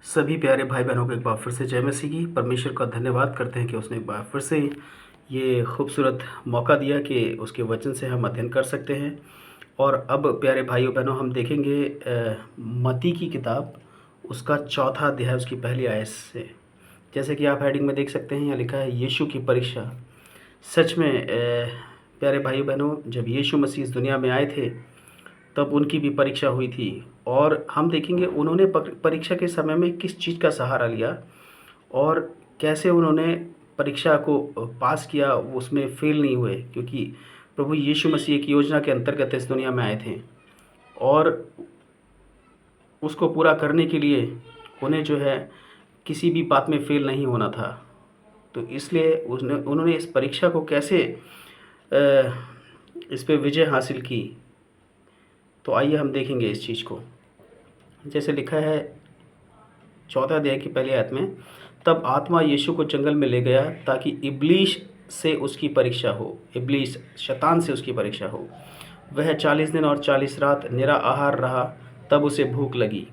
सभी प्यारे भाई बहनों को एक बार फिर से जय मसीह की। परमेश्वर का धन्यवाद करते हैं कि उसने एक बार फिर से ये खूबसूरत मौका दिया कि उसके वचन से हम अध्ययन कर सकते हैं। और अब प्यारे भाइयों बहनों हम देखेंगे मत्ती की किताब, उसका चौथा अध्याय, उसकी पहली आयत से। जैसे कि आप हेडिंग में देख सकते हैं, यहाँ लिखा है यीशु की परीक्षा। सच में प्यारे भाइयों बहनों, जब यीशु मसीह इस दुनिया में आए थे तब उनकी भी परीक्षा हुई थी। और हम देखेंगे उन्होंने परीक्षा के समय में किस चीज़ का सहारा लिया और कैसे उन्होंने परीक्षा को पास किया, उसमें फेल नहीं हुए, क्योंकि प्रभु यीशु मसीह एक योजना के अंतर्गत इस दुनिया में आए थे और उसको पूरा करने के लिए उन्हें जो है किसी भी बात में फेल नहीं होना था। तो इसलिए उन्होंने इस परीक्षा को कैसे इस पे विजय हासिल की, तो आइए हम देखेंगे इस चीज़ को। जैसे लिखा है चौथा अध्याय की पहली आयत में, तब आत्मा यीशु को जंगल में ले गया ताकि इब्लीस से उसकी परीक्षा हो, इब्लीस शैतान से उसकी परीक्षा हो। वह 40 दिन और 40 रात निराहार रहा, तब उसे भूख लगी।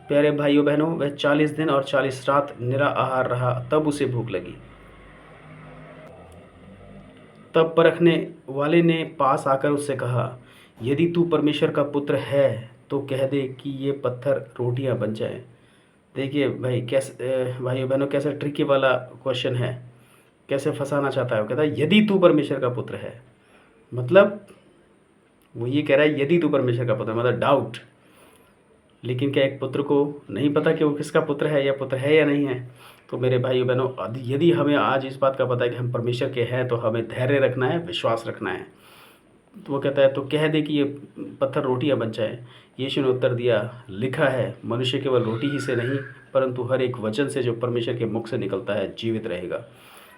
प्यारे भाइयों बहनों, वह 40 दिन और 40 रात निराहार रहा, तब उसे भूख लगी। तब परखने वाले ने पास आकर उससे कहा, यदि तू परमेश्वर का पुत्र है तो कह दे कि ये पत्थर रोटियां बन जाए। देखिए भाई, कैसे भाइयों बहनों, कैसा ट्रिकी वाला क्वेश्चन है, कैसे फंसाना चाहता है। वो कहता है यदि तू परमेश्वर का पुत्र है, मतलब वो ये कह रहा है यदि तू परमेश्वर का पुत्र, मतलब डाउट। लेकिन क्या एक पुत्र को नहीं पता कि वो किसका पुत्र है, या पुत्र है या नहीं है? तो मेरे भाइयों बहनों, यदि हमें आज इस बात का पता है कि हम परमेश्वर के हैं, तो हमें धैर्य रखना है, विश्वास रखना है। तो वो कहता है तो कह दे कि ये पत्थर रोटियां बन जाए। यीशु ने उत्तर दिया, लिखा है मनुष्य केवल रोटी ही से नहीं परंतु हर एक वचन से जो परमेश्वर के मुख से निकलता है जीवित रहेगा।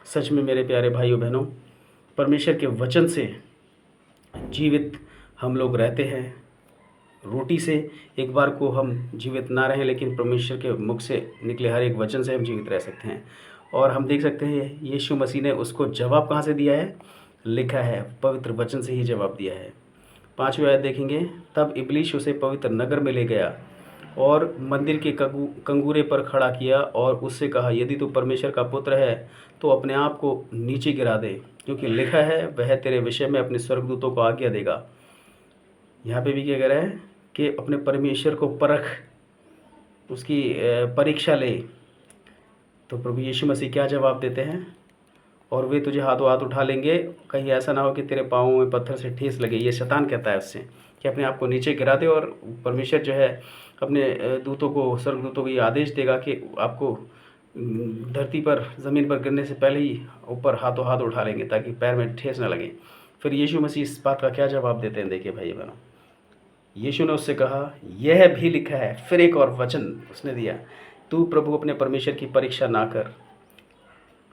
सच में मेरे प्यारे भाइयों बहनों, परमेश्वर के वचन से जीवित हम लोग रहते हैं। रोटी से एक बार को हम जीवित ना रहें, लेकिन परमेश्वर के मुख से निकले हर एक वचन से हम जीवित रह सकते हैं। और हम देख सकते हैं यीशु मसीह ने उसको जवाब कहाँ से दिया है, लिखा है पवित्र वचन से ही जवाब दिया है। 5वीं आयत देखेंगे, तब इब्लीस उसे पवित्र नगर में ले गया और मंदिर के कंगूरे पर खड़ा किया और उससे कहा, यदि तू परमेश्वर का पुत्र है तो अपने आप को नीचे गिरा दे, क्योंकि लिखा है वह तेरे विषय में अपने स्वर्गदूतों को आज्ञा देगा। यहाँ पे भी क्या कह रहा है कि अपने परमेश्वर को परख, उसकी परीक्षा ले। तो प्रभु यीशु मसीह क्या जवाब देते हैं, और वे तुझे हाथों हाथ उठा लेंगे, कहीं ऐसा ना हो कि तेरे पाँवों में पत्थर से ठेस लगे। ये शैतान कहता है उससे कि अपने आप को नीचे गिरा दे, और परमेश्वर जो है अपने दूतों को, स्वर्गदूतों को ये आदेश देगा कि आपको धरती पर, ज़मीन पर गिरने से पहले ही ऊपर हाथों हाथ उठा लेंगे ताकि पैर में ठेस ना लगे। फिर यीशु मसीह इस बात का क्या जवाब देते हैं, देखिए भाई बहनों। यीशु ने उससे कहा, यह भी लिखा है। फिर एक और वचन उसने दिया, तू प्रभु अपने परमेश्वर की परीक्षा ना कर।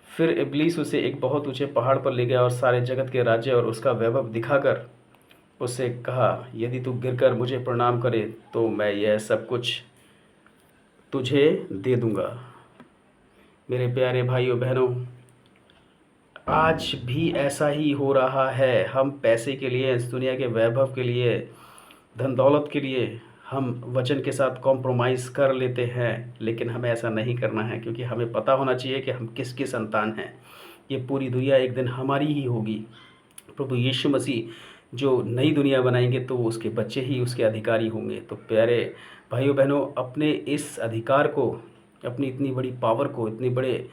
फिर इब्लीस उसे एक बहुत ऊंचे पहाड़ पर ले गया और सारे जगत के राज्य और उसका वैभव दिखाकर उससे कहा, यदि तू गिरकर मुझे प्रणाम करे तो मैं यह सब कुछ तुझे दे दूंगा। मेरे प्यारे भाइयों बहनों, आज भी ऐसा ही हो रहा है। हम पैसे के लिए, इस दुनिया के वैभव के लिए, धन दौलत के लिए हम वचन के साथ कॉम्प्रोमाइज़ कर लेते हैं, लेकिन हमें ऐसा नहीं करना है, क्योंकि हमें पता होना चाहिए कि हम किसकी संतान हैं। ये पूरी दुनिया एक दिन हमारी ही होगी। प्रभु यीशु मसीह जो नई दुनिया बनाएंगे तो उसके बच्चे ही उसके अधिकारी होंगे। तो प्यारे भाइयों बहनों, अपने इस अधिकार को, अपनी इतनी बड़ी पावर को, इतने बड़े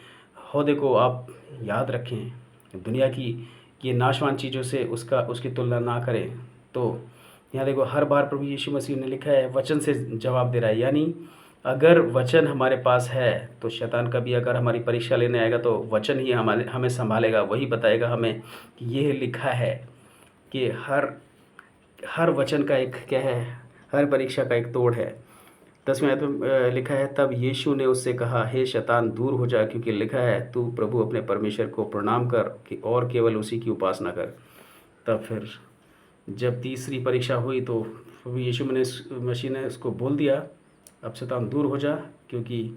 ओहदे को आप याद रखें। दुनिया की ये नाशवान चीज़ों से उसकी तुलना ना करें। तो यहाँ देखो, हर बार प्रभु यीशु मसीह ने लिखा है वचन से जवाब दे रहा है, यानी अगर वचन हमारे पास है तो शैतान कभी अगर हमारी परीक्षा लेने आएगा तो वचन ही हमें संभालेगा। वही बताएगा हमें कि यह लिखा है, कि हर हर वचन का एक क्या है, हर परीक्षा का एक तोड़ है। 10वें आयत में लिखा है, तब यीशु ने उससे कहा, हे शैतान दूर हो जा, क्योंकि लिखा है तू प्रभु अपने परमेश्वर को प्रणाम कर और केवल उसी की उपासना कर। तब फिर जब तीसरी परीक्षा हुई तो प्रभु यीशु मसीह ने उसको बोल दिया, अब शैतान दूर हो जा, क्योंकि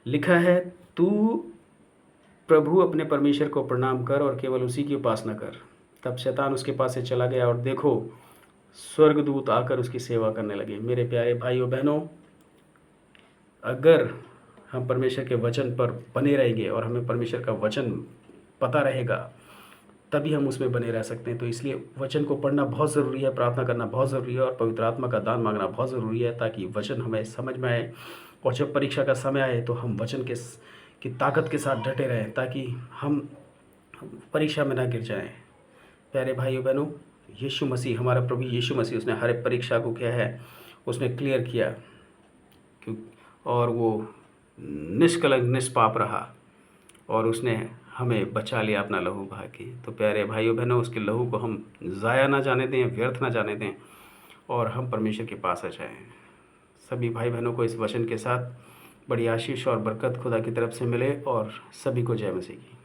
लिखा है तू प्रभु अपने परमेश्वर को प्रणाम कर और केवल उसी की उपासना कर। तब शैतान उसके पास से चला गया और देखो, स्वर्गदूत आकर उसकी सेवा करने लगे। मेरे प्यारे भाइयों बहनों, अगर हम परमेश्वर के वचन पर बने रहेंगे और हमें परमेश्वर का वचन पता रहेगा, तभी हम उसमें बने रह सकते हैं। तो इसलिए वचन को पढ़ना बहुत ज़रूरी है, प्रार्थना करना बहुत ज़रूरी है और पवित्र आत्मा का दान मांगना बहुत ज़रूरी है, ताकि वचन हमें समझ में आए और जब परीक्षा का समय आए तो हम वचन की ताकत के साथ डटे रहें, ताकि हम परीक्षा में ना गिर जाएं। प्यारे भाइयों बहनों, यीशु मसीह, हमारा प्रभु यीशु मसीह, उसने हर एक परीक्षा को क्या है, उसने क्लियर किया, क्यों, और वो निष्कलंक निष्पाप रहा और उसने हमें बचा लिया अपना लहू बहा के। तो प्यारे भाइयों बहनों, उसके लहू को हम ज़ाया ना जाने दें, व्यर्थ ना जाने दें और हम परमेश्वर के पास आ जाएं। सभी भाई बहनों को इस वचन के साथ बड़ी आशीष और बरकत खुदा की तरफ से मिले और सभी को जय मसीह की।